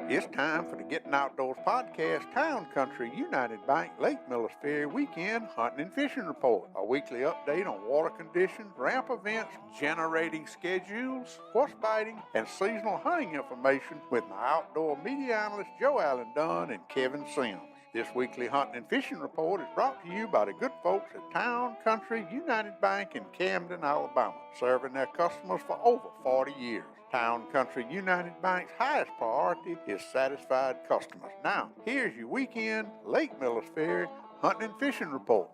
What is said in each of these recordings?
It's time for the Gettin Outdoors podcast, Town Country United Bank Lake Millers Ferry Weekend Hunting and Fishing Report. A weekly update on water conditions, ramp events, generating schedules, horse biting, and seasonal hunting information with my outdoor media analysts Joe Allen Dunn and Kevin Sims. This weekly hunting and fishing report is brought to you by the good folks at Town Country United Bank in Camden, Alabama, serving their customers for over 40 years. Town Country United Bank's highest priority is satisfied customers. Now, here's your weekend Lake Millers Ferry hunting and fishing report.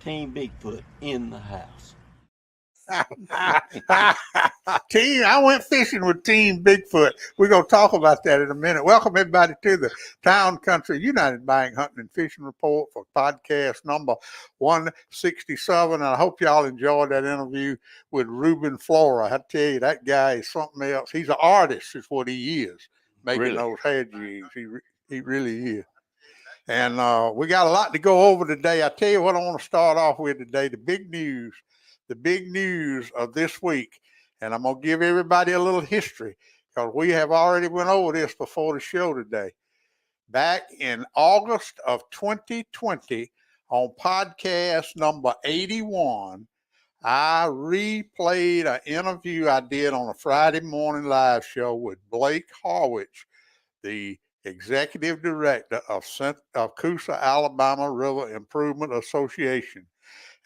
Team Bigfoot in the house. I went fishing with Team Bigfoot. We're going to talk about that in a minute. Welcome, everybody, to the Town Country United Bank Hunting and Fishing Report for podcast number 167. And I hope y'all enjoyed that interview with Ruben Flora. I tell you, that guy is something else. He's an artist, is what he is, making those head jigs. He really is. And we got a lot to go over today. I tell you what I want to start off with today, the big news of this week. And I'm going to give everybody a little history because we have already went over this before the show today. Back in August of 2020, on podcast number 81, I replayed an interview I did on a Friday morning live show with Blake Harwich, the executive director of Coosa, Alabama River Improvement Association.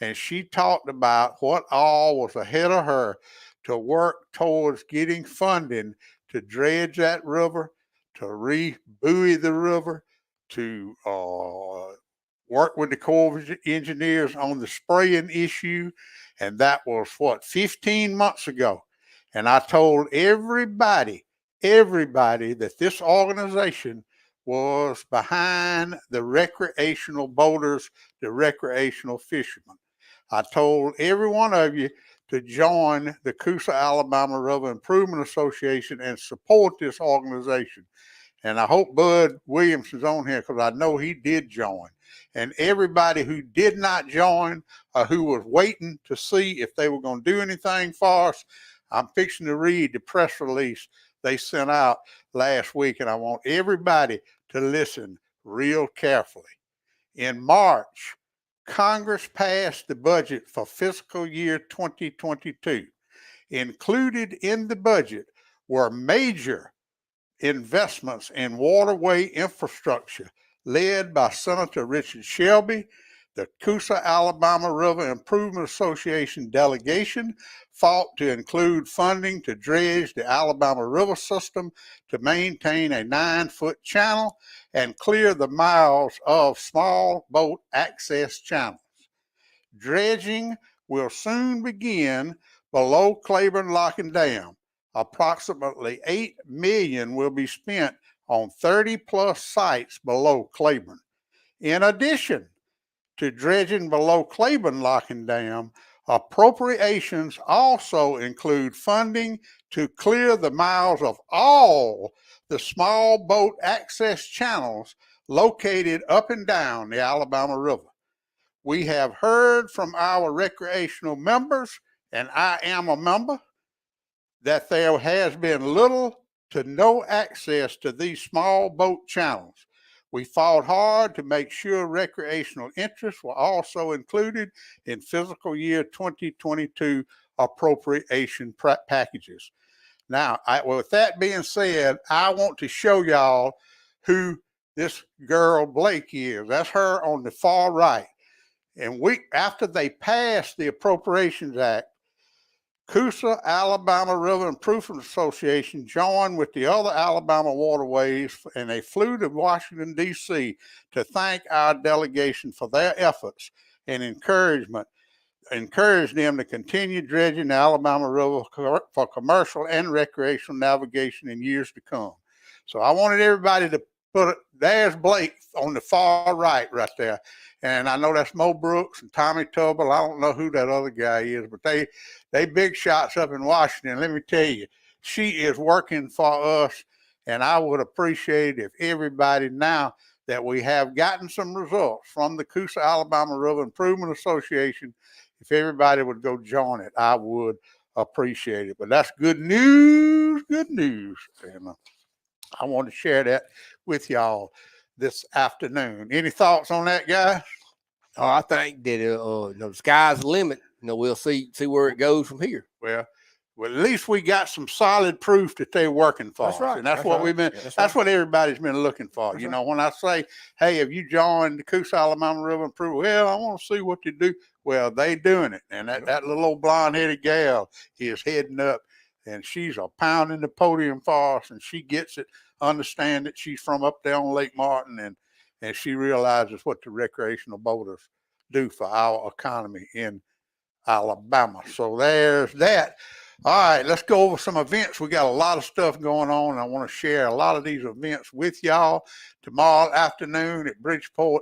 And she talked about what all was ahead of her to work towards getting funding to dredge that river, to rebuoy the river, to work with the Corps of Engineers on the spraying issue. And that was, 15 months ago. And I told everybody that this organization was behind the recreational boaters, the recreational fishermen. I told every one of you to join the Coosa, Alabama River Improvement Association and support this organization. And I hope Bud Williamson's on here because I know he did join. And everybody who did not join or who was waiting to see if they were going to do anything for us, I'm fixing to read the press release they sent out last week, and I want everybody to listen real carefully. In March, Congress passed the budget for fiscal year 2022. Included in the budget were major investments in waterway infrastructure led by Senator Richard Shelby, The Coosa, Alabama River Improvement Association delegation fought to include funding to dredge the Alabama River system to maintain a 9-foot channel and clear the miles of small boat access channels. Dredging will soon begin below Claiborne Lock Dam. Approximately $8 million will be spent on 30-plus sites below Claiborne. In addition to dredging below Claiborne Lock Dam, appropriations also include funding to clear the miles of all the small boat access channels located up and down the Alabama River. We have heard from our recreational members, and I am a member, that there has been little to no access to these small boat channels. We fought hard to make sure recreational interests were also included in fiscal year 2022 appropriation packages. Now, with that being said, I want to show y'all who this girl Blake is. That's her on the far right. And after they passed the Appropriations Act, Coosa, Alabama River Improvement Association joined with the other Alabama waterways, and they flew to Washington, D.C. to thank our delegation for their efforts and encouraged them to continue dredging the Alabama River for commercial and recreational navigation in years to come. So I wanted everybody to there's Blake on the far right there. And I know that's Mo Brooks and Tommy Tubble. I don't know who that other guy is, but they big shots up in Washington. Let me tell you, she is working for us, and I would appreciate if everybody, now that we have gotten some results from the Coosa, Alabama River Improvement Association, if everybody would go join it, I would appreciate it. But that's good news, and I want to share that with y'all this afternoon. Any thoughts on that, guys? Oh, I think that the sky's the limit. We'll see where it goes from here. Well, at least we got some solid proof that they're working for us. Right. And that's what we've been, that's what everybody's been looking for. That's when I say, hey, have you joined the Coosa, Alabama River Improvement? Well, I want to see what they do. Well, they doing it. And that little old blonde-headed gal is heading up, and she's a pounding the podium for us, and she gets it, understand that she's from up there on Lake Martin, and she realizes what the recreational boaters do for our economy in Alabama. So there's that. All right, let's go over some events. We got a lot of stuff going on, and I want to share a lot of these events with y'all. Tomorrow afternoon at Bridgeport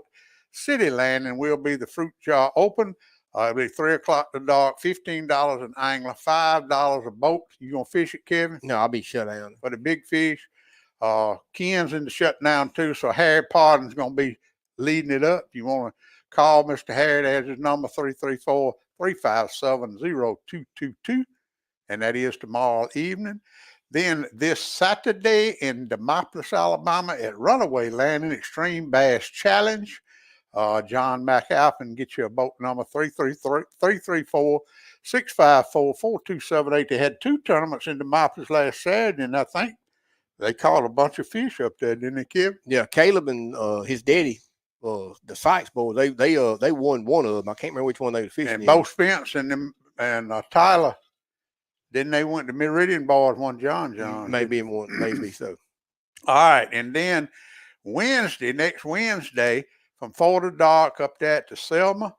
City Landing will be the Fruit Jar Open. It'll be 3 o'clock to dark, $15 an angler, $5 a boat. You gonna fish it, Kevin? No, I'll be shut down. For the big fish. Ken's in the shutdown too, so Harry Pardon's going to be leading it up. You want to call Mr. Harry, there's his number, 334-357-0222, and that is tomorrow evening. Then this Saturday in Demopolis, Alabama at Runaway Landing Extreme Bass Challenge, John McAlpin, get you a boat number, 334-654-4278. They had 2 tournaments in Demopolis last Saturday, and I think they caught a bunch of fish up there, didn't they, Kip? Yeah, Caleb and his daddy, the Sykes boys, they won one of them. I can't remember which one they were fishing. And Bo Spence and Tyler, then they went to Meridian boys, one John. Maybe so. All right, and then next Wednesday, from 4 to dark up there to Selma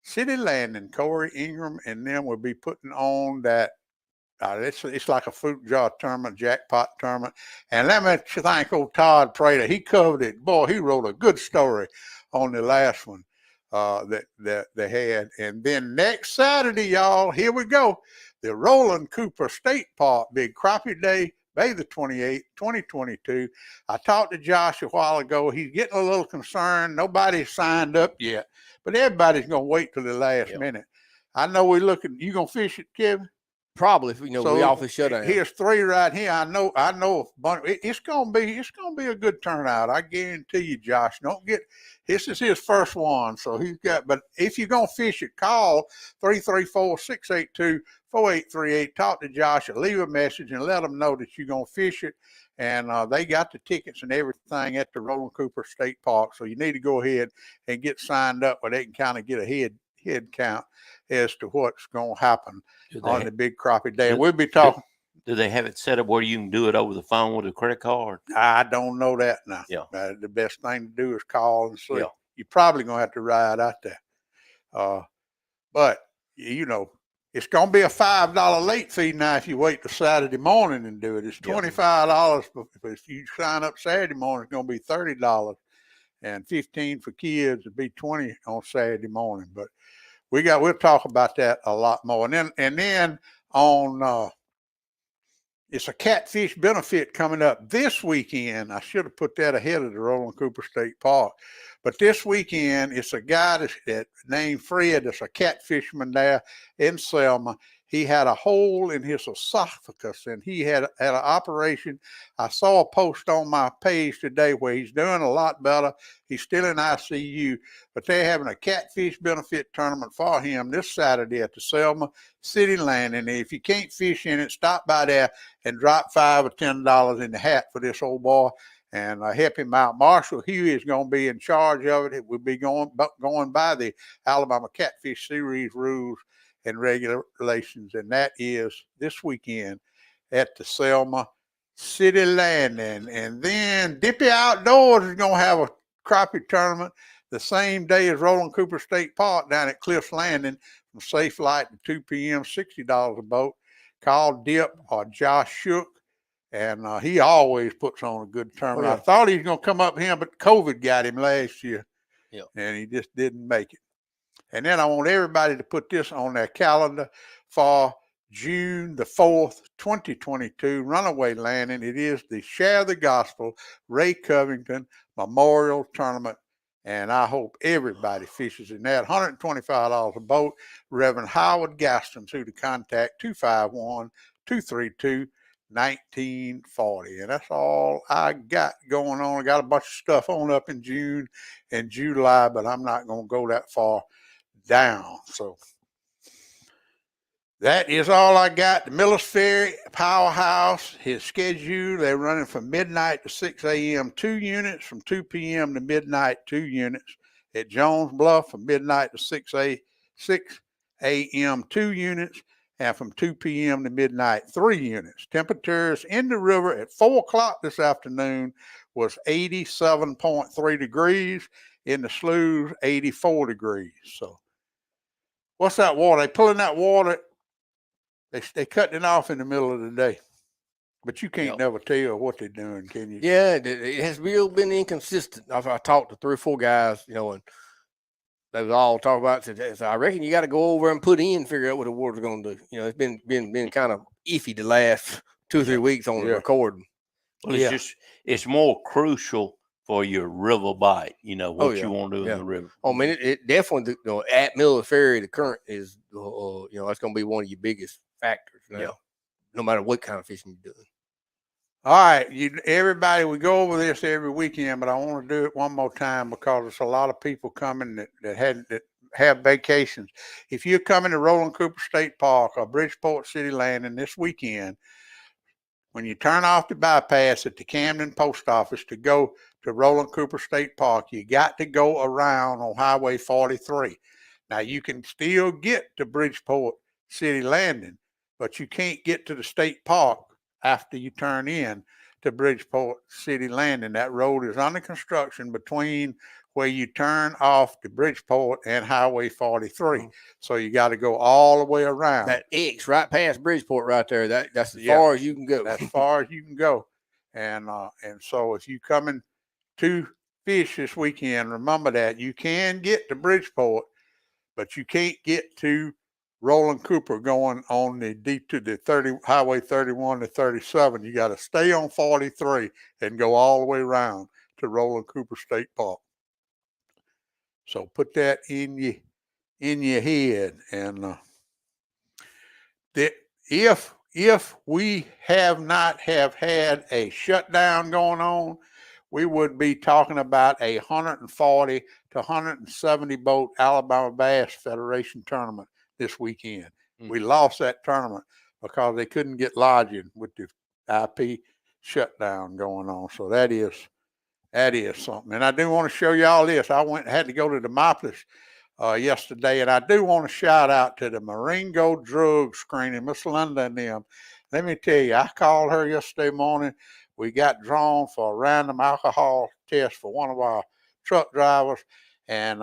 City Landing, Corey Ingram and them will be putting on that. It's like a fruit jar tournament, jackpot tournament. And let me thank old Todd Prater. He covered it. Boy, he wrote a good story on the last one that they had. And then next Saturday, y'all, here we go. The Roland Cooper State Park Big Crappie Day, May the 28th, 2022. I talked to Josh a while ago. He's getting a little concerned. Nobody's signed up yet, but everybody's going to wait till the last minute. I know we're looking. You going to fish it, Kevin? Probably, we So awfully shut down. here's 3 right here. I know. It's gonna be a good turnout. I guarantee you, Josh. Don't get. This is his first one, so he's got. But if you're gonna fish it, call 334-682-4838. Talk to Josh or leave a message and let them know that you're gonna fish it. And they got the tickets and everything at the Roland Cooper State Park. So you need to go ahead and get signed up where they can kind of get a head count as to what's going to happen on the big crappie day. We'll be talking. Do they have it set up where you can do it over the phone with a credit card? I don't know that now. Yeah. The best thing to do is call and see. Yeah. You're probably going to have to ride out there. But, it's going to be a $5 late fee now if you wait till Saturday morning and do it. It's $25. But if you sign up Saturday morning, it's going to be $30. And $15 for kids. It'd be $20 on Saturday morning. But we'll talk about that a lot more. And then on it's a catfish benefit coming up this weekend. I should have put that ahead of the Roland Cooper State Park. But this weekend, it's a guy that named Fred. That's a catfisherman there in Selma. He had a hole in his esophagus, and he had an operation. I saw a post on my page today where he's doing a lot better. He's still in ICU, but they're having a catfish benefit tournament for him this Saturday at the Selma City Landing. And if you can't fish in it, stop by there and drop $5 or $10 in the hat for this old boy and help him out. Marshall Huey is going to be in charge of it. It will be going by the Alabama Catfish Series rules and regulations, and that is this weekend at the Selma City Landing. And then Dippy Outdoors is going to have a crappie tournament the same day as Roland Cooper State Park down at Cliffs Landing from safe light to 2 p.m., $60 a boat. Call Dip or Josh Shook, and he always puts on a good tournament. I thought he was going to come up here, but COVID got him last year, and he just didn't make it. And then I want everybody to put this on their calendar for June the 4th, 2022, Runaway Landing. It is the Share the Gospel Ray Covington Memorial Tournament, and I hope everybody fishes in that. $125 a boat. Reverend Howard Gaston, who to contact, 251-232-1940. And that's all I got going on. I got a bunch of stuff on up in June and July, but I'm not going to go that far down. So that is all I got. The Millers Ferry Powerhouse, his schedule, they're running from midnight to 6 a.m. 2 units, from 2 p.m. to midnight 2 units. At Jones Bluff from midnight to 6 a.m. 2 units, and from 2 p.m. to midnight 3 units. Temperatures in the river at 4 o'clock this afternoon was 87.3 degrees. In the sloughs, 84 degrees. So what's that water? They pulling that water. They cutting it off in the middle of the day, but you can't never tell what they're doing, can you? Yeah, it has really been inconsistent. I talked to 3 or 4 guys, and they was all talking about it. So I reckon you got to go over and put in, figure out what the water's going to do. It's been kind of iffy the last 2 or 3 weeks on the recording. Well, it's more crucial for your river bite, what you want to do in the river. I mean, it definitely, at Millers Ferry, the current is, that's going to be one of your biggest factors now, no matter what kind of fishing you're doing. All right, everybody, we go over this every weekend, but I want to do it one more time because there's a lot of people coming that have vacations. If you're coming to Roland Cooper State Park or Bridgeport City Landing this weekend, when you turn off the bypass at the Camden Post Office to go to Roland Cooper State Park, you got to go around on Highway 43. Now, you can still get to Bridgeport City Landing, but you can't get to the state park after you turn in to Bridgeport City Landing. That road is under construction between where you turn off to Bridgeport and Highway 43. So you got to go all the way around. That X right past Bridgeport right there. That's as far as you can go. That's as far as you can go. And so if you coming to fish this weekend, remember that you can get to Bridgeport, but you can't get to Roland Cooper going on the Highway 31 to 37. You got to stay on 43 and go all the way around to Roland Cooper State Park. So put that in your head. And if we have not have had a shutdown going on, we would be talking about a 140 to 170 boat Alabama Bass Federation tournament this weekend. We lost that tournament because they couldn't get lodging with the IP shutdown going on. So that is something. And I do want to show y'all this. I had to go to Demopolis yesterday, and I do want to shout out to the Marengo drug screening, Miss Linda and them. Let me tell you, I called her yesterday morning. We got drawn for a random alcohol test for one of our truck drivers, and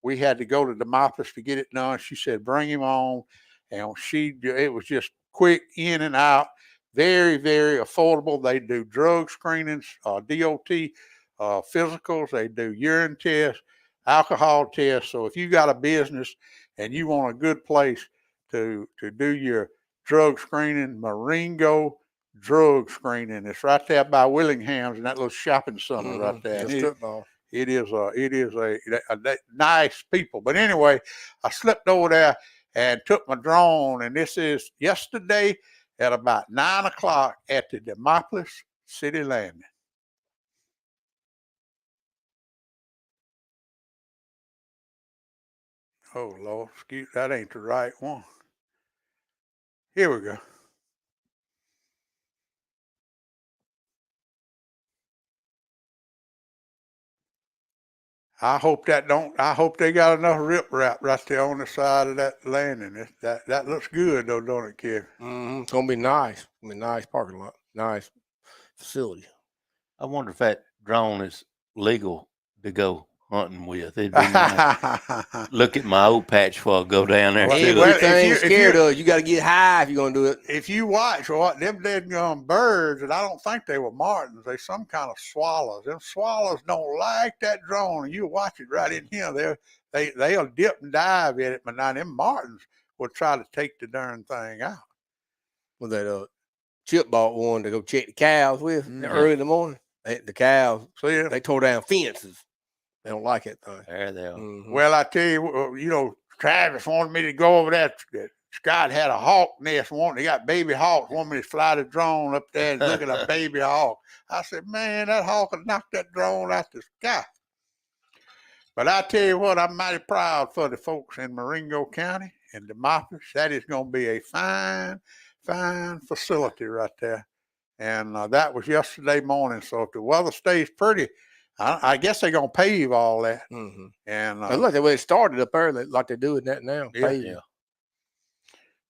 we had to go to Demopolis to get it done. She said, bring him on. And it was just quick in and out, very, very affordable. They do drug screenings, DOT physicals. They do urine tests, alcohol tests. So if you got a business and you want a good place to do your drug screening, Marengo drug screening. It's right there by Willingham's in that little shopping center right there. It is a nice people. But anyway, I slipped over there and took my drone, and this is yesterday at about 9 o'clock at the Demopolis City Landing. Oh, Lord, excuse, that ain't the right one. Here we go. I hope they got enough riprap right there on the side of that landing. That looks good though, don't it, Kev? It's gonna be nice. It's gonna be a nice parking lot, nice facility. I wonder if that drone is legal to go hunting with. It'd be nice. Look at my old patch before I go down there. Everything's scared of. You got to get high if you're gonna do it. If you watch what them dead birds, and I don't think they were martins, they some kind of swallows. Them swallows don't like that drone, and you watch it right in here. They'll dip and dive in it, but now them martins will try to take the darn thing out. Well, that Chip bought one to go check the cows with early in the morning. The cows, they tore down fences. They don't like it though. There they are. Well, I tell you, Travis wanted me to go over there. Scott had a hawk nest. They got baby hawks. Wanted me to fly the drone up there and look at a baby hawk. I said, man, that hawk would knock that drone out the sky. But I tell you what, I'm mighty proud for the folks in Marengo County and Demopolis. That is going to be a fine, fine facility right there. And that was yesterday morning. So if the weather stays pretty, I guess they're gonna pave all that. And look, the way it started up there, like they're doing that now. Yeah.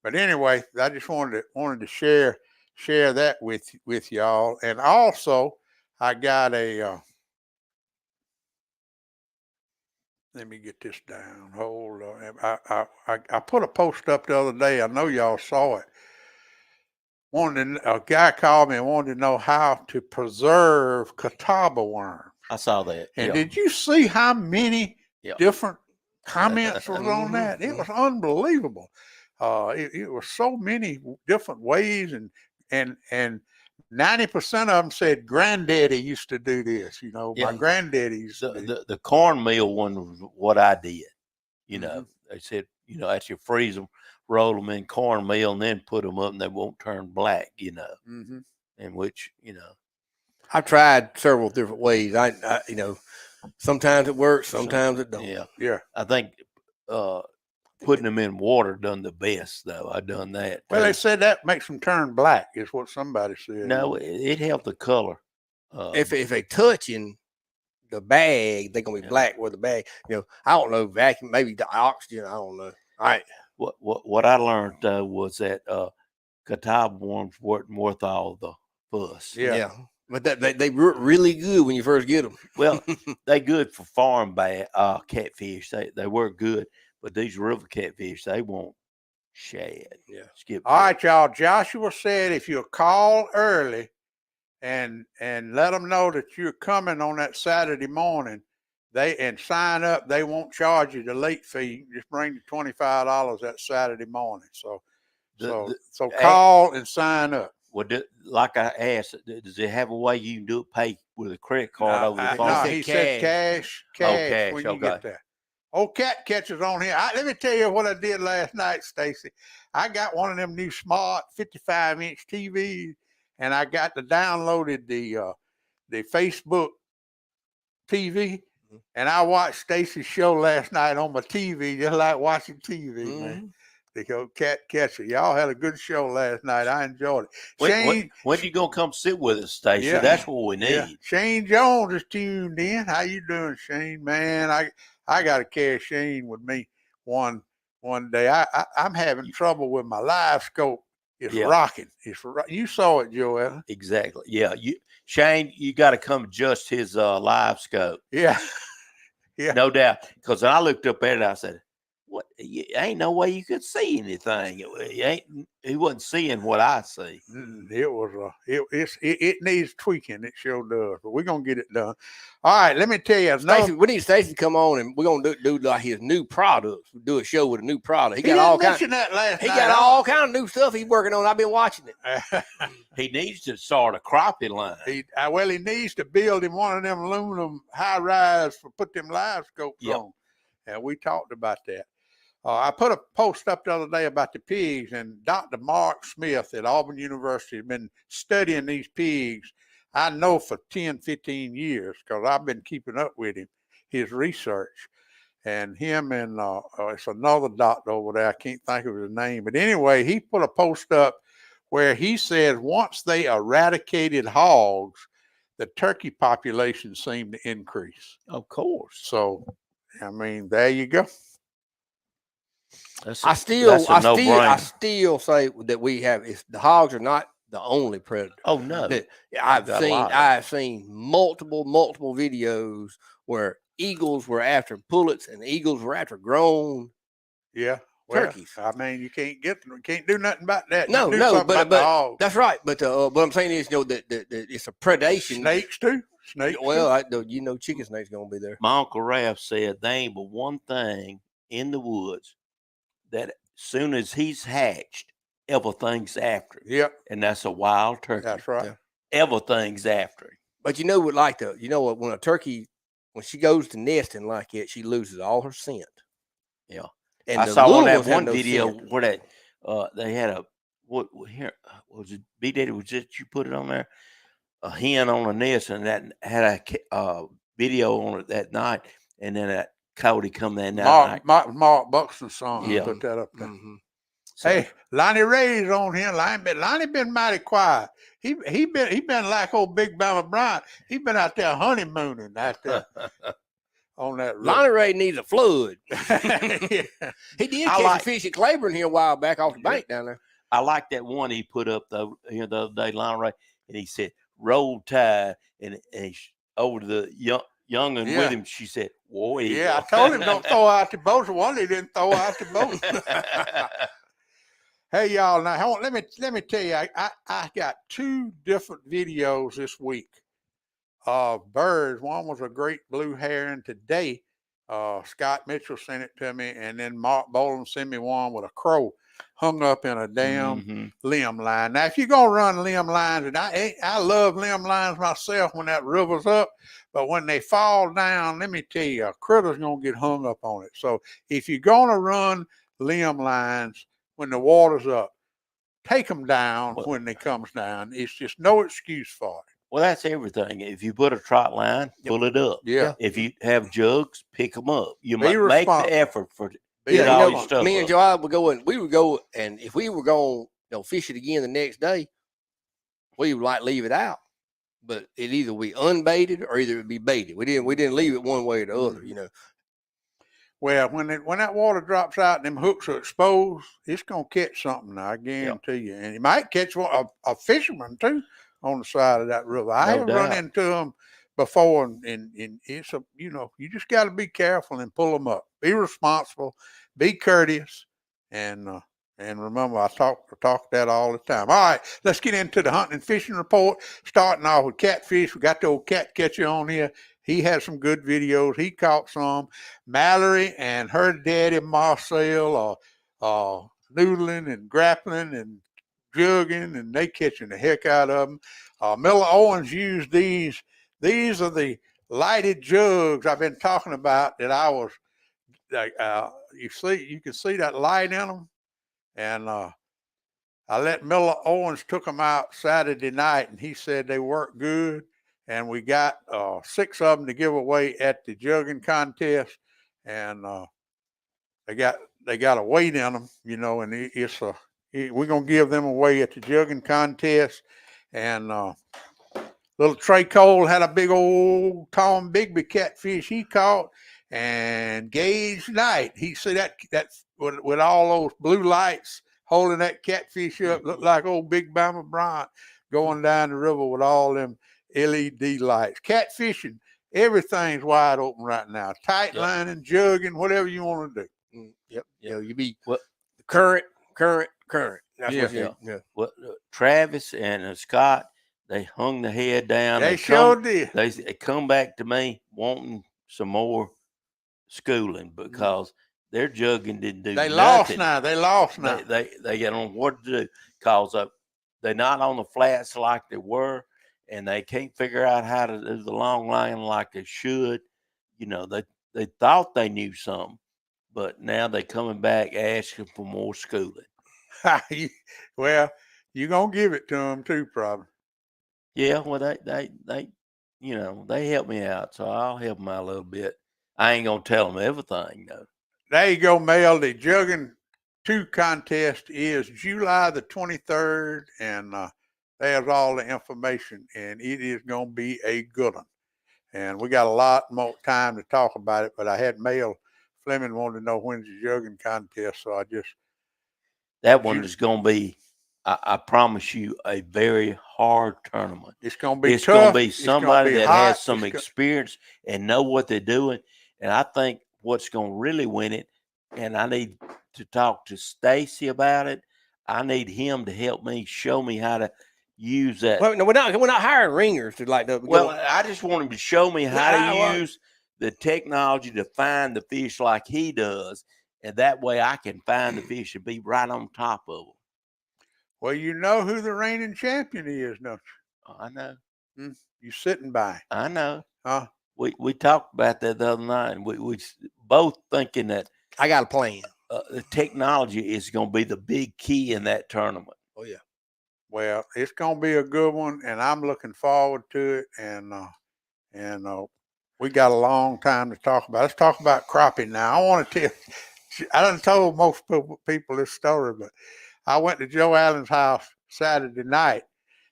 But anyway, I just wanted to share that with y'all. And also, I got a. Let me get this down. Hold on. I put a post up the other day. I know y'all saw it. A guy called me and wanted to know how to preserve catawba worms. I saw that. And did you see how many different comments was on that? It was unbelievable. It was so many different ways, and 90% of them said granddaddy used to do this. My granddaddy used to do the cornmeal one was what I did. They said, after you freeze them, roll them in cornmeal and then put them up and they won't turn black, in which, I've tried several different ways. I sometimes it works, sometimes it don't. Yeah. I think putting them in water done the best, though. I done that. Well, they said that makes them turn black, is what somebody said. No, it helped the color. If they touching the bag, they're gonna be black with the bag. I don't know, vacuum, maybe the oxygen. I don't know. All right. What I learned though was that catawba worms weren't worth all the fuss. Yeah. But they were really good when you first get them. Well, they good for farm catfish. They work good, but these river catfish, they won't shad. Yeah. All right, y'all. Joshua said if you'll call early and let them know that you're coming on that Saturday morning, and sign up, they won't charge you the late fee. Just bring the $25 that Saturday morning. So call and sign up. Well, like I asked, does it have a way you can pay with a credit card over the phone? No, he said cash cash, when you get there. Old cat catchers on here. Let me tell you what I did last night, Stacy. I got one of them new smart 55-inch TVs, and I got to downloaded the Facebook TV, and I watched Stacy's show last night on my TV, just like watching TV, man. The old cat catcher. Y'all had a good show last night. I enjoyed it. Shane, when you gonna come sit with us, Stacy? Yeah. That's what we need. Yeah. Shane Jones is tuned in. How you doing, Shane? Man, I got to carry Shane with me one day. I'm having trouble with my live scope. It's rocking. You saw it, Joel. Exactly. Yeah. Shane, you got to come adjust his live scope. Yeah. Yeah. No doubt. Because I looked up at it, I said, "What? Ain't no way you could see anything. He wasn't seeing what I see." It was it needs tweaking. It sure does, but we're gonna get it done. All right, let me tell you. Stacey, we need Stacy to come on, and we're gonna do like his new products. Do a show with a new product. He got all kinds. That last he night. got all kind of new stuff he's working on. I've been watching it. He needs to start a crappie line. He needs to build him one of them aluminum high rise for put them live scopes on. And we talked about that. I put a post up the other day about the pigs, and Dr. Mark Smith at Auburn University has been studying these pigs, I know, for 10, 15 years, because I've been keeping up with his research. And him and it's another doctor over there, I can't think of his name. But anyway, he put a post up where he says once they eradicated hogs, the turkey population seemed to increase. Of course. So, I mean, there you go. I still say that we have the hogs are not the only predator. Oh no. I've seen multiple videos where eagles were after pullets and eagles were after grown turkeys. I mean, you can't do nothing about that. No, but that's right. But what I'm saying is, that it's a predation. Snakes too. Snakes. Well, chicken snakes gonna be there. My Uncle Ralph said there ain't but one thing in the woods that as soon as he's hatched, everything's after him. Yep. And that's a wild turkey. That's right. Yeah. Everything's after him. But when a turkey, when she goes to nesting like that, she loses all her scent. Yeah. And I saw on that one video where they had a what here was it B Daddy, was it you put it on there? A hen on a nest, and that had a video on it that night, and then that Cody come in that night. Mark Buxton's son put that up there. Mm-hmm. So, hey, Lonnie Ray's on here. Lonnie been mighty quiet. He been like old Big Bama Bryant. He been out there honeymooning out there on that river. Lonnie Ray needs a flood. He did catch a fish at Claiborne here a while back off the bank down there. I like that one he put up the other day, Lonnie Ray, and he said roll tide, and over to the young'un with him. She said, "Whoa!" Yeah, I told him don't throw out the boat. One he didn't throw out the boat. Hey y'all, now let me tell you, I got two different videos this week of birds. One was a great blue heron today. Scott Mitchell sent it to me, and then Mark Boland sent me one with a crow hung up in a damn limb line. Now, if you're gonna run limb lines, and I love limb lines myself when that river's up, but when they fall down, let me tell you, a critter's gonna get hung up on it. So if you're gonna run limb lines when the water's up, take them down when they comes down. It's just no excuse for it. Well, that's everything. If you put a trot line, pull it up. Yeah. If you have jugs, pick them up. You Be might make the effort for all your stuff. Me and Joel we would go, and if we were going fish it again the next day, we would leave it out. But it either be unbaited or either it be baited. We didn't leave it one way or the other, Well, when that water drops out and them hooks are exposed, it's gonna catch something. I guarantee you, and you might catch a fisherman too on the side of that river. I have run into them before, and it's you just got to be careful and pull them up. Be responsible, be courteous, and remember, I talk that all the time. All right, let's get into the hunting and fishing report. Starting off with catfish, we got the old cat catcher on here. He has some good videos. He caught some. Mallory and her daddy Marcel are noodling and grappling and jugging, and they catching the heck out of them. Miller Owens used these. These are the lighted jugs I've been talking about that you can see that light in them, and I let Miller Owens took them out Saturday night, and he said they worked good. And we got 6 of them to give away at the jugging contest, and they got a weight in them, and we're gonna give them away at the jugging contest. And little Trey Cole had a big old Tom Bigby catfish he caught, and Gage Knight, he see that with all those blue lights holding that catfish up, looked like old Big Bama Bryant going down the river with all them LED lights. Catfishing, everything's wide open right now. Tight lining, jugging, whatever you want to do. Yep. You be current. That's Well, Travis and Scott, they hung the head down. They sure did. They come back to me wanting some more schooling because their jugging didn't do They nothing. They lost now. They got on what to do because they're not on the flats like they were, and they can't figure out how to do the long line like they should. They thought they knew something, but now they're coming back asking for more schooling. Well, you're going to give it to them too, probably. Yeah, well, they help me out, so I'll help them out a little bit. I ain't going to tell them everything, though. There you go, Mel. The Jugging 2 contest is July the 23rd, and there's all the information, and it is going to be a good one. And we got a lot more time to talk about it, but I had Mel Fleming wanted to know when's the Jugging contest, so that one is going to be, I promise you, a very hard tournament. It's going to be tough. It's going to be somebody that hot. has some experience and know what they're doing. And I think what's going to really win it, and I need to talk to Stacy about it. I need him to help me, show me how to use that. Well, no, we're not hiring ringers to like. I just want him to show me how to use the technology to find the fish like he does, and that way I can find the fish and be right on top of them. Well, you know who the reigning champion is, don't you? I know. You're sitting by. I know. Huh? We talked about that the other night, and we both thinking that I got a plan. The technology is going to be the big key in that tournament. Oh yeah. Well, it's going to be a good one, and I'm looking forward to it. And we got a long time to talk about. Let's talk about crappie now. I want to tell. I done told most people this story, but I went to Joe Allen's house Saturday night,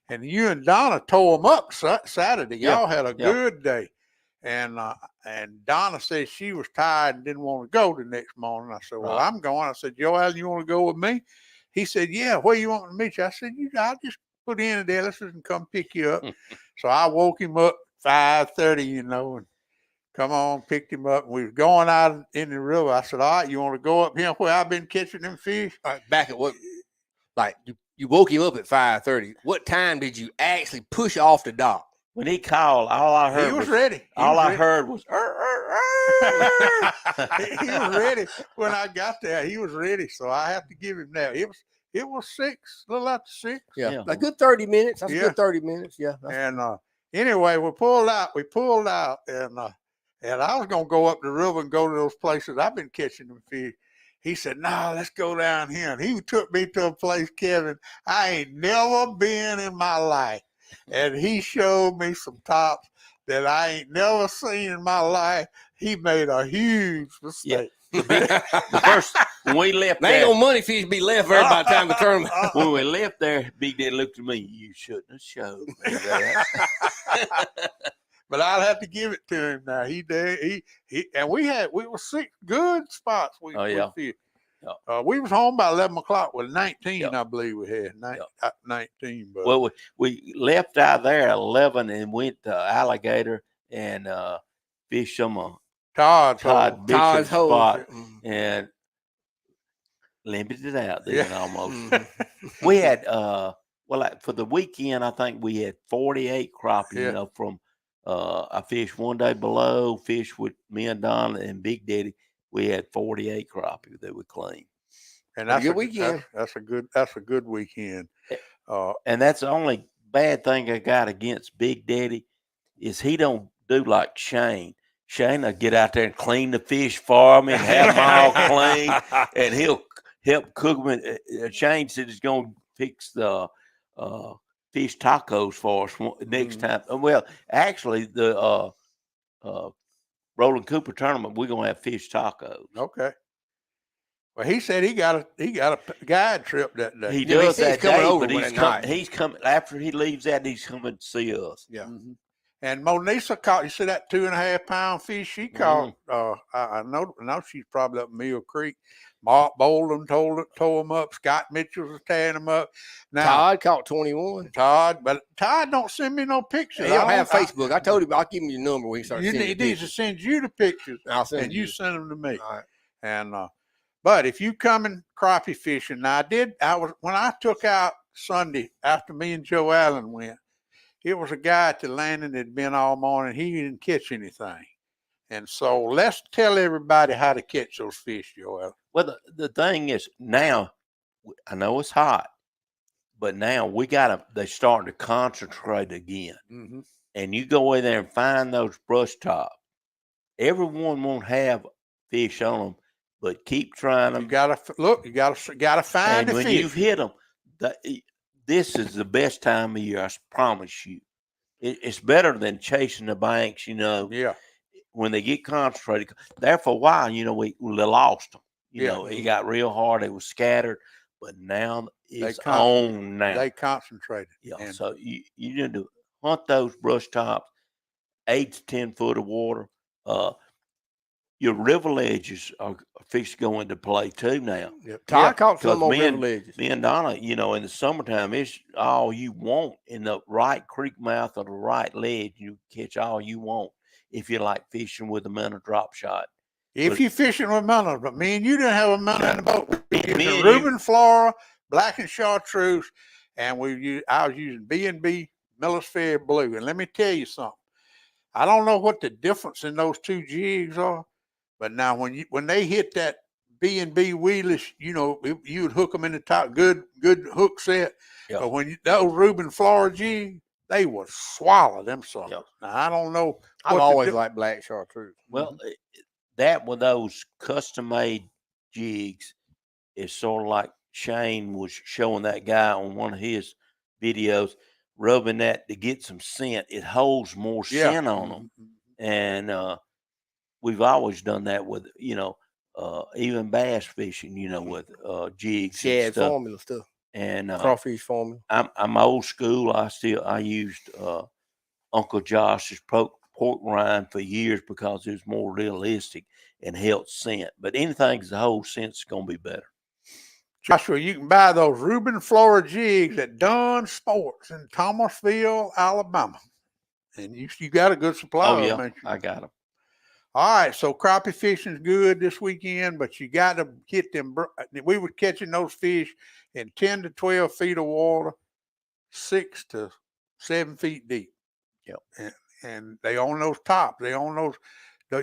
and you and Donna tore them up Saturday. Y'all had a good day. And Donna said she was tired and didn't want to go the next morning. I said, well, I'm going. I said, Joe Allen, you want to go with me? He said, yeah, where you want to meet you? I said, I'll just put in a day. Let's just come pick you up. So I woke him up 5:30, and come on, picked him up. And we was going out in the river. I said, all right, you want to go up here where I've been catching them fish? Back at what? Like you woke him up at 5:30. What time did you actually push off the dock? When he called, all I heard was ready. I heard was he was ready when I got there. He was ready, so I have to give him that. It was 6, a little after 6. Yeah. A good 30 minutes. That's a good 30 minutes. Yeah. And anyway, we pulled out, and I was gonna go up the river and go to those places I've been catching them fish. He said, "No, let's go down here." And he took me to a place, Kevin, I ain't never been in my life. And he showed me some tops that I ain't never seen in my life. He made a huge mistake. Yeah. The first, when we left there, ain't no money fish be left there by the time the tournament. When we left there, Big Daddy looked at me, you shouldn't have showed me that. But I'll have to give it to him now. He did. And we were 6 good spots. We fished. We was home by 11 o'clock with 19, I believe we had 19. But well, we left out there at 11 and went to Alligator and fished some Todd Bishop's spot and limited it out then almost. We had for the weekend I think we had 48 crappie. From I fished one day below, fished with me and Donna and Big Daddy. We had 48 crappie that we cleaned. And that's a good weekend. That's a good weekend. And that's the only bad thing I got against Big Daddy is he don't do like Shane. Shane will get out there and clean the fish for me and have them all clean, and he'll help cook them. Shane said he's going to fix the fish tacos for us next time. Well, actually, the Roland Cooper tournament, we're going to have fish tacos. Okay. Well, he said he got a guide trip that day. He does that day, but he's coming after he leaves that. He's coming to see us. Yeah. And Monisa caught. You see that 2.5 pound fish she caught? I know she's probably up Mill Creek. Mark Bolden tore them up. Scott Mitchell was tearing them up. Now Todd caught 21. But Todd don't send me no pictures. He don't have Facebook. I told him I'll give him your number when he starts sending He needs to send you the pictures, and you send them to me. All right. And but if you coming crappie fishing, now when I took out Sunday after me and Joe Allen went, it was a guy at the landing that had been all morning. He didn't catch anything. And so let's tell everybody how to catch those fish, Joel. Well, the thing is now, I know it's hot, but now they're starting to concentrate again. And you go in there and find those brush tops. Everyone won't have fish on them, but keep trying them. You gotta look. You gotta find the fish. And when you've hit them, this is the best time of year. I promise you. It's better than chasing the banks. Yeah. When they get concentrated, there for a while, we lost them. It got real hard. They were scattered, but now it's on now. They concentrated. Yeah. So you need to hunt those brush tops, 8 to 10 foot of water. Your river ledges are fixed to go into play too now. Todd caught some more river ledges. Me and Donna, in the summertime, it's all you want in the right creek mouth or the right ledge. You catch all you want if you like fishing with a minnow drop shot. If you're fishing with minnows, but me and you didn't have a minnow in the boat. The Reuben Flora, black and chartreuse, and I was using B&B Millers Ferry Blue. And let me tell you something. I don't know what the difference in those two jigs are, but now when they hit that B&B wheelish, you would hook them in the top, good hook set. Yep. But when those Reuben Flora jigs, they would swallow them something. Yep. Now, I don't know. I've always liked black chartreuse. Well, that with those custom-made jigs is sort of like Shane was showing that guy on one of his videos, rubbing that to get some scent. It holds more scent on them. And we've always done that with, even bass fishing, with jigs. Shad formula stuff. And crawfish formula. I'm old school. I used Uncle Josh's pork rind for years because it was more realistic and held scent. But anything's the whole scent's gonna be better. Joshua, you can buy those Reuben Flora jigs at Dunn Sports in Thomasville, Alabama, and you got a good supply. Oh yeah, I got them. All right, so crappie fishing's good this weekend, but you got to get them. We were catching those fish in 10 to 12 feet of water, 6 to 7 feet deep. Yep. And they on those tops. They on those.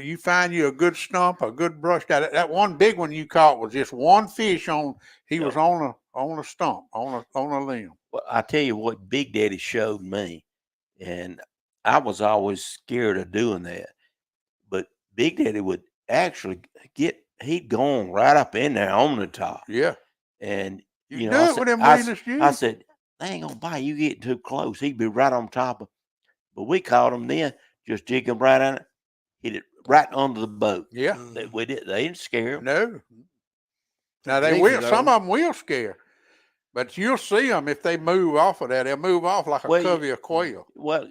You find you a good stump, a good brush. That one big one you caught was just one fish on. He was on a stump, on a limb. Well, I tell you what, Big Daddy showed me, and I was always scared of doing that. But Big Daddy would actually he'd gone right up in there on the top. Yeah. And you know, I said, they ain't gonna bite you getting too close. He'd be right on top of. But we caught him then, just jigging right on it, hit it right under the boat. Yeah. They didn't scare him. No. Now they will. Some of them will scare, but you'll see them if they move off of that. They'll move off like a covey of quail. Well,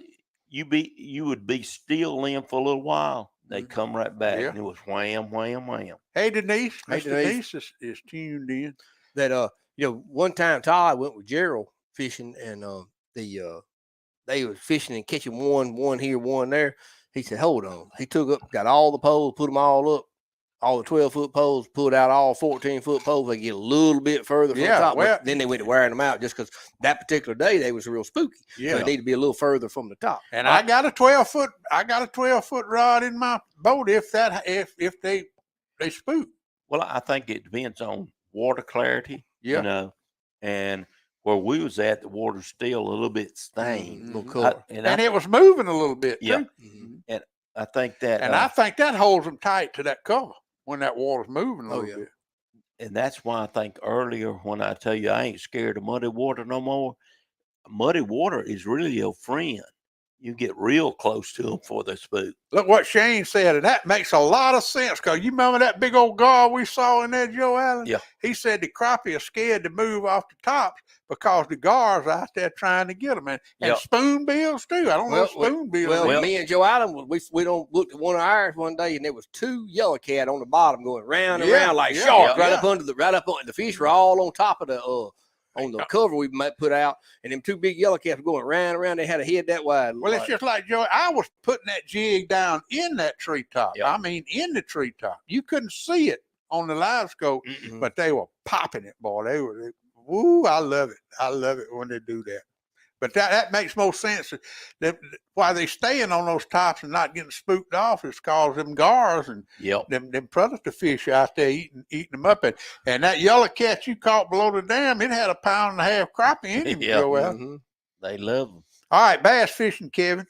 you would be still in for a little while. They come right back, and it was wham, wham, wham. Hey Denise, Denise is tuned in. That one time Todd went with Gerald fishing, and they was fishing and catching one here, one there. He said, "Hold on." He got all the poles, put them all up, all the 12-foot poles, pulled out all 14-foot poles. They get a little bit further from the top. Well, then they went to wearing them out just because that particular day they was real spooky. Yeah, so they need to be a little further from the top. And I got a 12-foot rod in my boat if they spook. Well, I think it depends on water clarity. And where we was at, the water's still a little bit stained, and it was moving a little bit. Yeah, too. and I think that, And I think that holds them tight to that cover when that water's moving a little bit. and that's why I think earlier when I tell you I ain't scared of muddy water no more, muddy water is really your friend. You get real close to them before they spook. Look what Shane said, and that makes a lot of sense, because you remember that big old gar we saw in there, Joe Allen? Yeah. He said the crappie are scared to move off the tops because the gars are out there trying to get them. And spoonbills, too. I don't know spoonbills. Well, me and Joe Allen, we don't looked at one of ours one day, and there was 2 yellow cat on the bottom going round and round like sharks up under the fish were all on top of the on the cover we might put out, and them 2 big yellow cats were going round and round. They had a head that wide. Well, it's just like, Joe, I was putting that jig down in that treetop. Yep. I mean, in the treetop. You couldn't see it on the live scope, but they were popping it, boy. I love it. I love it when they do that. But that makes more sense. Why they staying on those tops and not getting spooked off is because them gars and them predator fish out there eating them up. And that yellow cat you caught below the dam, it had 1.5 pound crappie in him. They love them. All right, bass fishing, Kevin.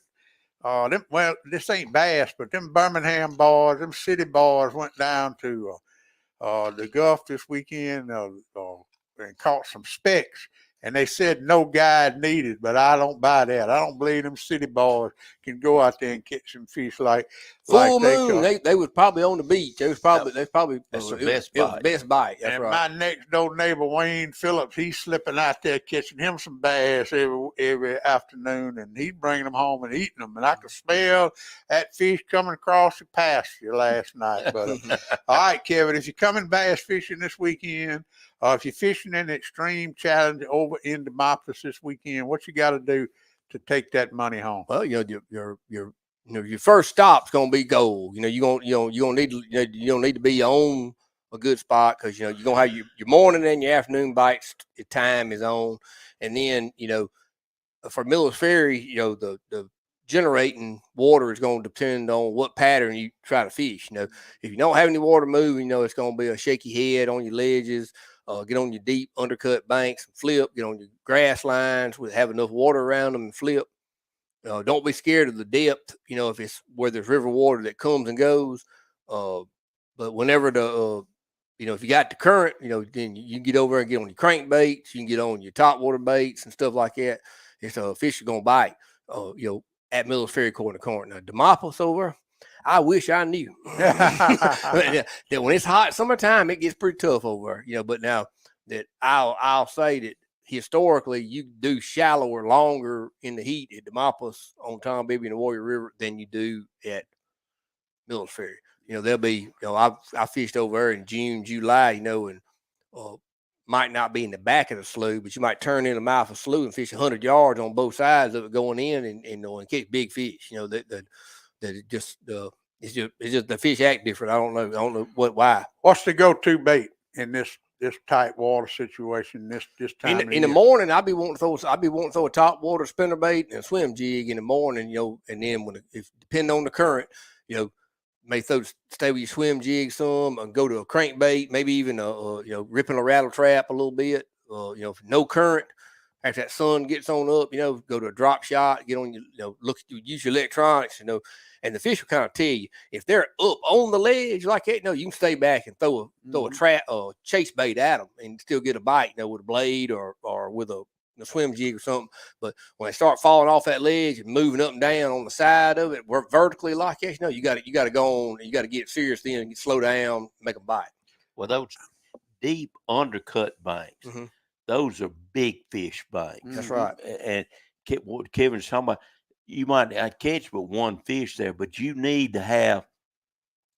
This ain't bass, but them Birmingham boys, them city boys went down to the Gulf this weekend and caught some specks. And they said no guide needed, but I don't buy that. I don't believe them city boys can go out there and catch some fish like full moon. They was probably on the beach. That's the best bite. That's and right. My next door neighbor Wayne Phillips, he's slipping out there catching him some bass every afternoon, and he's bringing them home and eating them. And I could smell that fish coming across the pasture last night. But all right, Kevin, if you're coming bass fishing this weekend, if you're fishing in the Extreme Challenge over in Demopolis this weekend, what you got to do to take that money home? Well, your first stop's gonna be gold. You don't need to be on a good spot, because you're gonna have your morning and your afternoon bites. Your time is on, and then for Millers Ferry, the generating water is going to depend on what pattern you try to fish. If you don't have any water moving, it's going to be a shaky head on your ledges. Get on your deep undercut banks and flip. Get on your grass lines with have enough water around them and flip. Don't be scared of the depth. If it's where there's river water that comes and goes. But whenever if you got the current, then you can get over and get on your crankbaits. You can get on your top water baits and stuff like that. It's fish are gonna bite. At Millers Ferry corner to corner. Now Demopolis over, I wish I knew that when it's hot summertime, it gets pretty tough over there, but now that I'll say that historically you do shallower longer in the heat at Demopolis on Tom Bibby and the Warrior River than you do at Millers Ferry. There'll be, I fished over there in June, July, and might not be in the back of the slough, but you might turn in the mouth of the slough and fish 100 yards on both sides of it going in and catch big fish. It's just the fish act different. I don't know why. What's the go-to bait in this tight water situation this time in the morning? I'll be wanting to throw a top water spinner bait and a swim jig in the morning, and then if depending on the current, may stay with your swim jig some and go to a crankbait, maybe even ripping a rattle trap a little bit. If no current, after that sun gets on up, go to a drop shot, get on your, use your electronics, and the fish will kind of tell you if they're up on the ledge like that. You can stay back and throw a trap, chase bait at them and still get a bite, with a blade or with a swim jig or something. But when they start falling off that ledge and moving up and down on the side of it, work vertically like that, you got to go on. You got to get serious then and slow down, make them bite. Well, those deep undercut banks, those are big fish banks. That's right. And what Kevin's talking about, you might not catch but one fish there, but you need to have,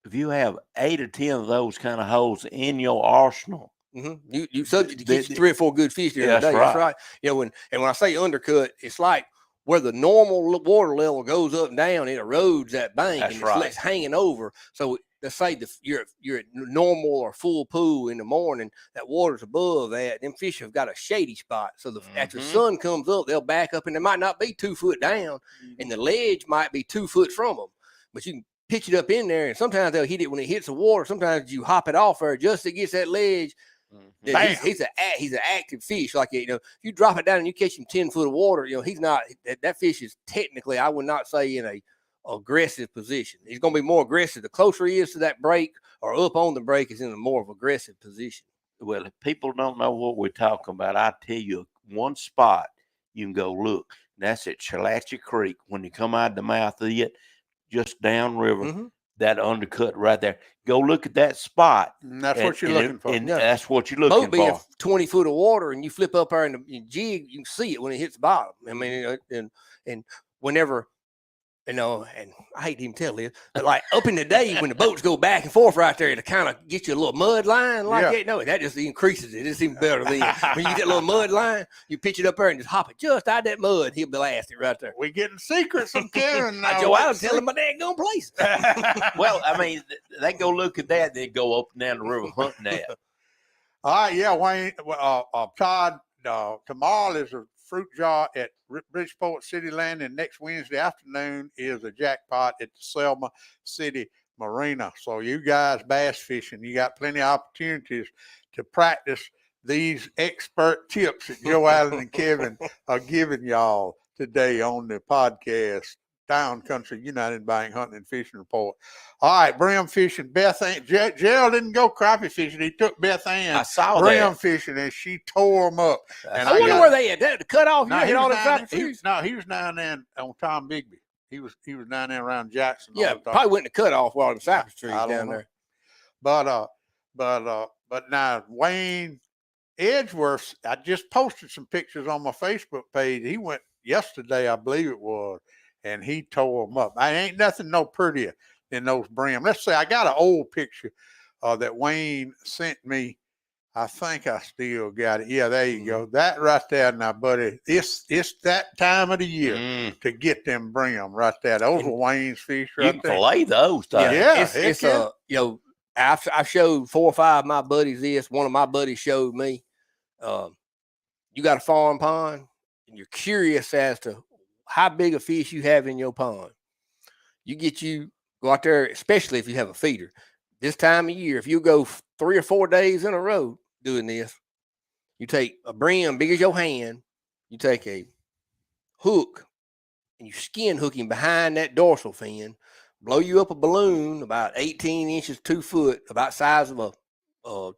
if you have 8 or 10 of those kind of holes in your arsenal, you subject to catch 3 or 4 good fish during the day. That's right. When I say undercut, it's like where the normal water level goes up and down, it erodes that bank. That's and right. It's hanging over. So let's say you're at normal or full pool in the morning, that water's above that. Them fish have got a shady spot. So after the sun comes up, they'll back up, and they might not be 2 foot down, and the ledge might be 2 foot from them. But you can pitch it up in there, and sometimes they'll hit it when it hits the water. Sometimes you hop it off there just to get that ledge. He's an active fish. Like if you drop it down and you catch him 10 foot of water, he's not. That fish is technically, I would not say in aggressive position. He's going to be more aggressive. The closer he is to that break or up on the break, is in a more of aggressive position. Well, if people don't know what we're talking about, I'll tell you one spot you can go look. That's at Chalachi Creek. When you come out the mouth of it, just downriver, that undercut right there. Go look at that spot. And that's what you're looking for. And that's what you're looking Boat being for. 20 foot of water, and you flip up there and you jig, you can see it when it hits the bottom. I mean, and whenever, and I hate to even tell this, but like up in the day when the boats go back and forth right there to kind of get you a little mud line like that. No, that just increases it. It's even better than when you get that little mud line, you pitch it up there and just hop it just out that mud. He'll blast it right there. We're getting secrets from Karen now. Joe, I'll tell him my dad going place. Well, I mean, they go look at that, they go up and down the river hunting that. All right, yeah, Wayne, Todd, tomorrow is a fruit jar at Bridgeport City Landing. Next Wednesday afternoon is a jackpot at the Selma City Marina. So you guys bass fishing, you got plenty of opportunities to practice these expert tips that Joe Allen and Kevin are giving y'all today on the podcast, Town Country United Bank Hunting and Fishing Report. All right, Bream fishing. Beth Ann, Gerald didn't go crappie fishing. He took Beth Ann. I saw Bream fishing, and she tore them up. And I wonder where they at. The cutoff. No, You hit all the crappie he trees. was down there on Tom Bigby. He was down there around Jackson. Yeah, probably went to cutoff while the cypress trees down there. But now Wayne Edgeworth, I just posted some pictures on my Facebook page. He went yesterday, I believe it was, and he tore them up. I ain't nothing no prettier than those Bream. Let's say I got an old picture that Wayne sent me. I think I still got it. Yeah, there you go. That right there now, buddy. It's that time of the year to get them Bream right there. Those were Wayne's fish right you there. can fillet those. Yeah, it's I showed 4 or 5 of my buddies this. One of my buddies showed me. You got a farm pond, and you're curious as to how big a fish you have in your pond. Go out there, especially if you have a feeder. This time of year, if you go 3 or 4 days in a row doing this, you take a Bream big as your hand, you take a hook, and you skin hook him behind that dorsal fin, blow you up a balloon about 18 inches, 2 foot, about size of a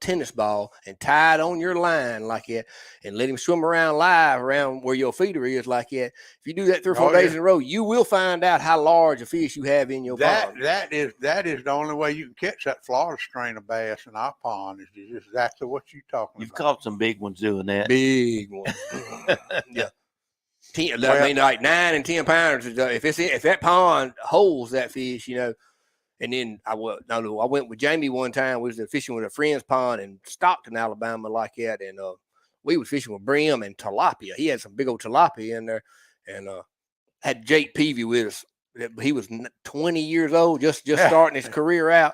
tennis ball, and tie it on your line like that, and let him swim around live around where your feeder is like that. If you do that 3 or 4 days in a row, you will find out how large a fish you have in your pond. That is the only way you can catch that Florida strain of bass in our pond is just exactly what you're talking You've about. caught some big ones doing that. Big ones. Yeah. 10, like 9 and 10 pounders. If that pond holds that fish, And then I went with Jamie one time. We was fishing with a friend's pond in Stockton, Alabama, like that, and we was fishing with Bream and tilapia. He had some big old tilapia in there, and had Jake Peavy with us. He was 20 years old, just starting his career out,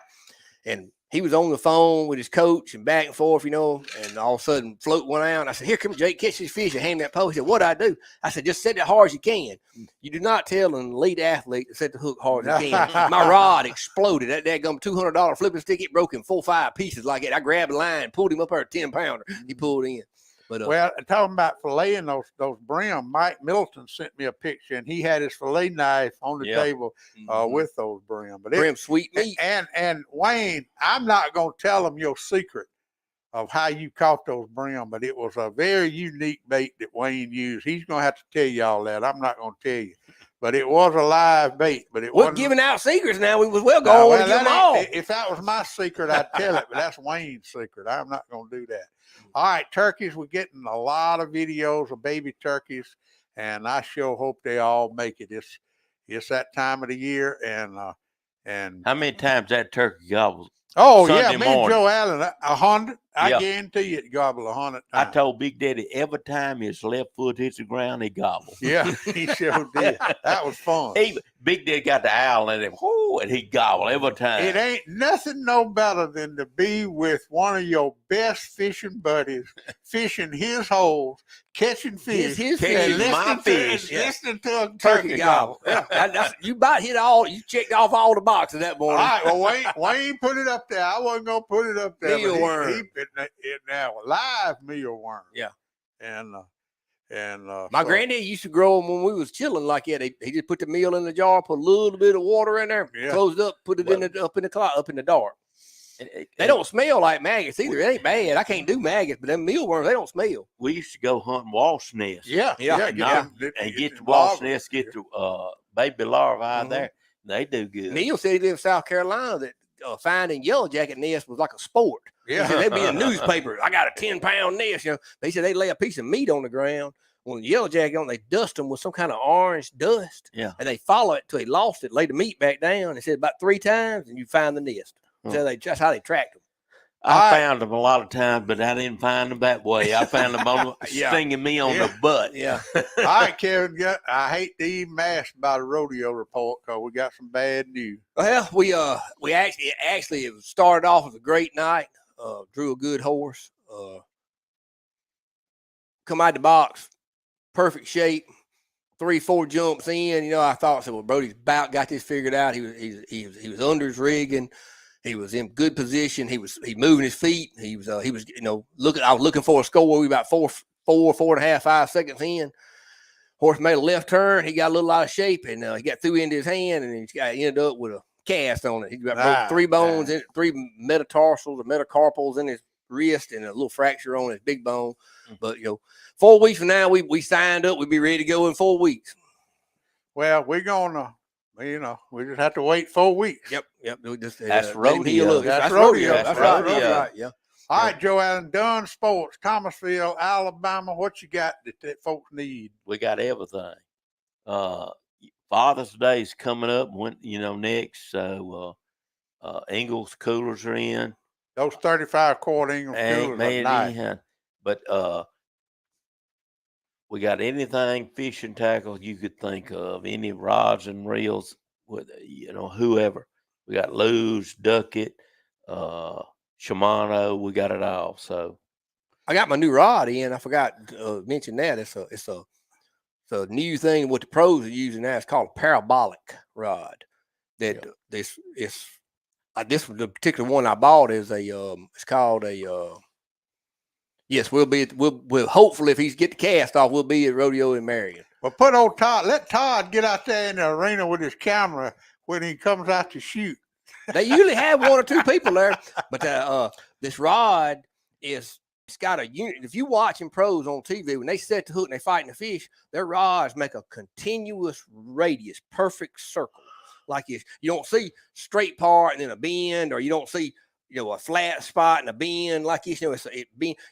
and he was on the phone with his coach and back and forth, and all of a sudden float went out. And I said, "Here comes Jake, catch this fish," and hand that pole. He said, "What'd I do?" I said, "Just set it hard as you can. You do not tell an elite athlete to set the hook hard as you can." My rod exploded. That daggum $200 flipping stick, it broke in 4 or 5 pieces like that. I grabbed the line, pulled him up there, a 10-pounder. He pulled in. But well, talking about filleting those Bream, Mike Middleton sent me a picture, and he had his fillet knife on the table with those Bream. But Bream sweet meat. And Wayne, I'm not going to tell them your secret of how you caught those Bream, but it was a very unique bait that Wayne used. He's going to have to tell you all that. I'm not going to tell you. But it was a live bait. But it wasn't giving out secrets now. We was going to give them all. If that was my secret, I'd tell it. But that's Wayne's secret. I'm not going to do that. All right, turkeys. We're getting a lot of videos of baby turkeys, and I sure hope they all make it. It's that time of the year, and how many times that turkey gobbles? Oh, Sunday yeah, me morning. and Joe Allen, 100. I guarantee you it gobble 100 I times. told Big Daddy every time his left foot hits the ground, he gobbles. Yeah, he sure did. That was fun. Big Daddy got the owl in him, and he gobbled every time. It ain't nothing no better than to be with one of your best fishing buddies, fishing his holes, catching fish, catching my fish, listening to a turkey gobble. Yeah. You about hit all. You checked off all the boxes that morning. All right, well, Wayne put it up there. I wasn't gonna put it up there. Mealworm. It now live mealworm. Yeah, And my granddad used to grow them when we was chilling like that. He just put the meal in the jar, put a little bit of water in there, closed up, put it up in the dark. They don't smell like maggots either. It ain't bad. I can't do maggots, but them mealworms, they don't smell. We used to go hunt wasp nests. Yeah. And get the wasp nests, get the baby larvae out there. They do good. Neil said he lived in South Carolina that finding yellow jacket nests was like a sport. Yeah. He said they'd be in newspapers. I got a 10-pound nest. They said they lay a piece of meat on the ground. When the yellow jacket on, they dust them with some kind of orange dust. Yeah. And they follow it till they lost it, lay the meat back down. They said about 3 times, and you find the nest. So that's how they tracked them. I found them a lot of times, but I didn't find them that way. I found them on stinging me on the butt. Yeah. All right, Kevin. I hate to even ask about a rodeo report because we got some bad news. Well, we actually it started off as a great night. Drew a good horse. Come out the box, perfect shape. 3-4 jumps in. I thought, well, Brody's about got this figured out. He was under his rigging. He was in good position. He moving his feet. He was looking. I was looking for a score. We were about 4.5, 5 seconds in. Horse made a left turn. He got a little out of shape, and he got through into his hand, and he ended up with a cast on it. He got 3 bones, 3 metatarsals or metacarpals in his wrist, and a little fracture on his big bone. But 4 weeks from now, we signed up. We'd be ready to go in 4 weeks. Well, we're gonna. We just have to wait 4 weeks. Yep. That's rodeo. That's rodeo. That's right. Yeah. All right, Joe Allen, Dunn Sports, Thomasville, Alabama. What you got that folks need? We got everything. Father's Day is coming up. Next. So Ingles coolers are in. Those 35 quart Ingles coolers are nice. But we got anything fishing tackle you could think of, any rods and reels with whoever. We got Lew's, Duckett, Shimano. We got it all. So I got my new rod in. I forgot to mention that. It's a new thing. What the pros are using now. It's called a parabolic rod. This the particular one I bought is it's called a. Yes, we'll hopefully if he's get the cast off, we'll be at rodeo in Marion. Well, put old Todd. Let Todd get out there in the arena with his camera when he comes out to shoot. They usually have 1 or 2 people there, but this rod it's got a unit. If you watching pros on TV when they set the hook and they fighting the fish, their rods make a continuous radius, perfect circle. Like you don't see straight part and then a bend, or you don't see a flat spot and a bend like this. You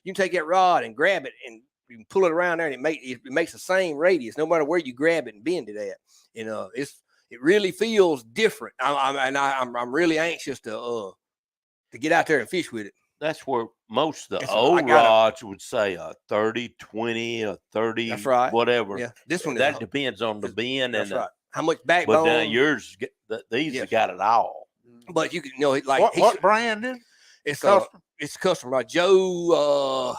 can take that rod and grab it and you can pull it around there, and it makes the same radius no matter where you grab it and bend it at. It really feels different. I'm really anxious to get out there and fish with it. That's where most of the old rods would say a 30, 20, a 30, that's right. Whatever. Yeah, this one that depends on the bend that's and right. How much backbone. But yours, these have got it all. But you can what brand is it's custom? It's custom by Joe.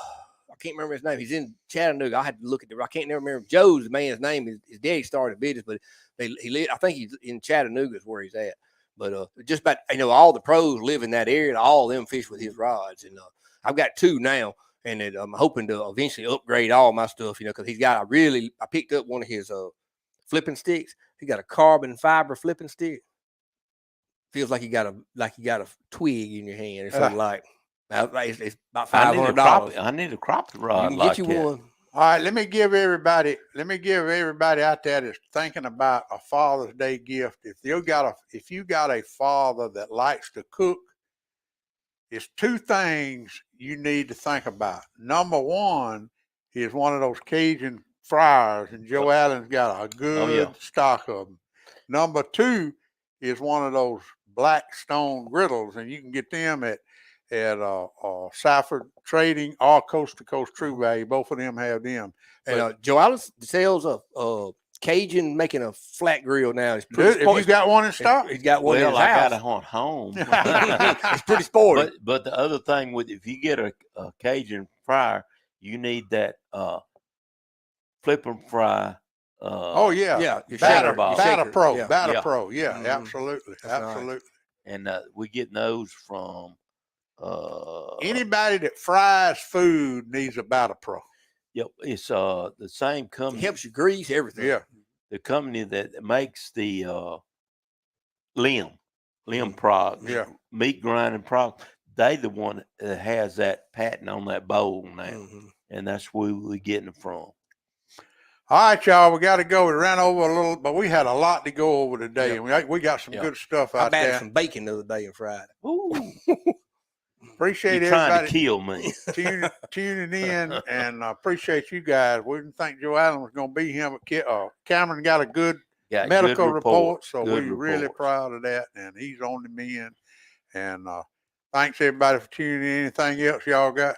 I can't remember his name. He's in Chattanooga. I had to look at I can't never remember Joe's the man's name. His daddy started a business, but I think he's in Chattanooga is where he's at. But just about all the pros live in that area. And all of them fish with his rods, and I've got 2 now, and I'm hoping to eventually upgrade all my stuff. Because he's got I picked up one of his flipping sticks. He got a carbon fiber flipping stick. Feels like you got a twig in your hand. It's something like it's about $500. I need a crop rod. You can get you one. All right, let me give everybody out there that's thinking about a Father's Day gift. If you got a father that likes to cook, it's 2 things you need to think about. Number 1 is one of those Cajun fryers, and Joe Allen's got a good stock of them. Number 2 is one of those Blackstone griddles, and you can get them at Safford Trading or Coast to Coast True Value. Both of them have them. And Joe Allen sells a Cajun making a flat grill now. It's pretty if you got one in stock, he's got one in his house. I got it on home. It's pretty sporty. But the other thing if you get a Cajun fryer, you need that flip and fry. Batter Pro. Yeah, Mm-hmm. absolutely. Nice. And we get those from anybody that fries food needs a Batter Pro. Yep, it's the same It company. helps you grease everything. Yeah. The company that makes the limb Mhm. products, Yeah. meat grinding products. They the one that has that patent on that bowl now, Mhm. and that's where we're getting it from. All right, y'all. We got to go. We ran over a little, but we had a lot to go over today, Yep. and we got some Yep. good stuff I out batted there. some bacon the other day and fried it. Ooh, Appreciate you're trying to everybody kill me. tuning in, and appreciate you guys. We didn't think Joe Allen was going to be here, but Cameron got a good Got medical good report, so good we're really reports. proud of that, and he's on the mend. And thanks everybody for tuning in. Anything else y'all got?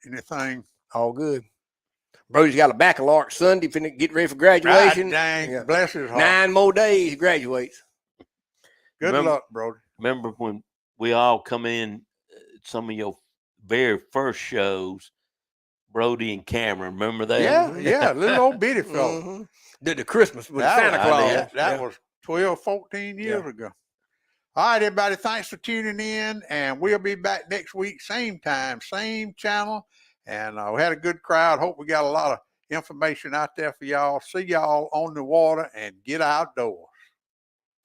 Anything? All good. Brody's got a baccalaureate Sunday. Finna get ready for God graduation. dang, Yeah. bless his heart. 9 more days, he graduates. Good luck, Brody. Remember when we all come in some of your very first shows, Brody and Cameron, remember that? Yeah, little old bitty fella. Mm-hmm. Did the Christmas with That Santa was- Claus. That was 12, 14 years ago. All right, everybody, thanks for tuning in, and we'll be back next week, same time, same channel. And we had a good crowd. Hope we got a lot of information out there for y'all. See y'all on the water and get outdoors.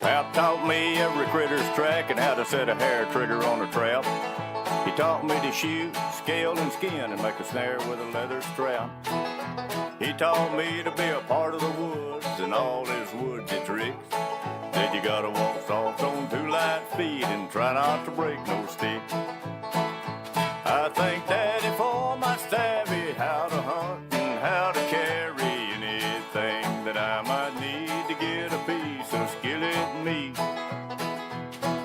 Pap taught me every critter's track and how to set a hair trigger on a trap. He taught me to shoot, scale, and skin and make a snare with a leather strap. He taught me to be a part of the woods and all his woodsy tricks. Said you gotta walk soft on 2 light feet and try not to break no stick. I thank Daddy for my savvy, how to hunt and how to carry anything that I might need to get a piece of skillet meat.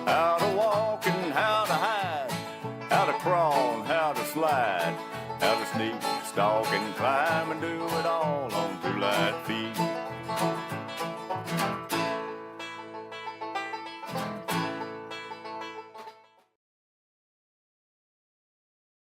How to walk and how to hide, how to crawl and how to slide, how to sneak, stalk, and climb and do it all on 2 light feet.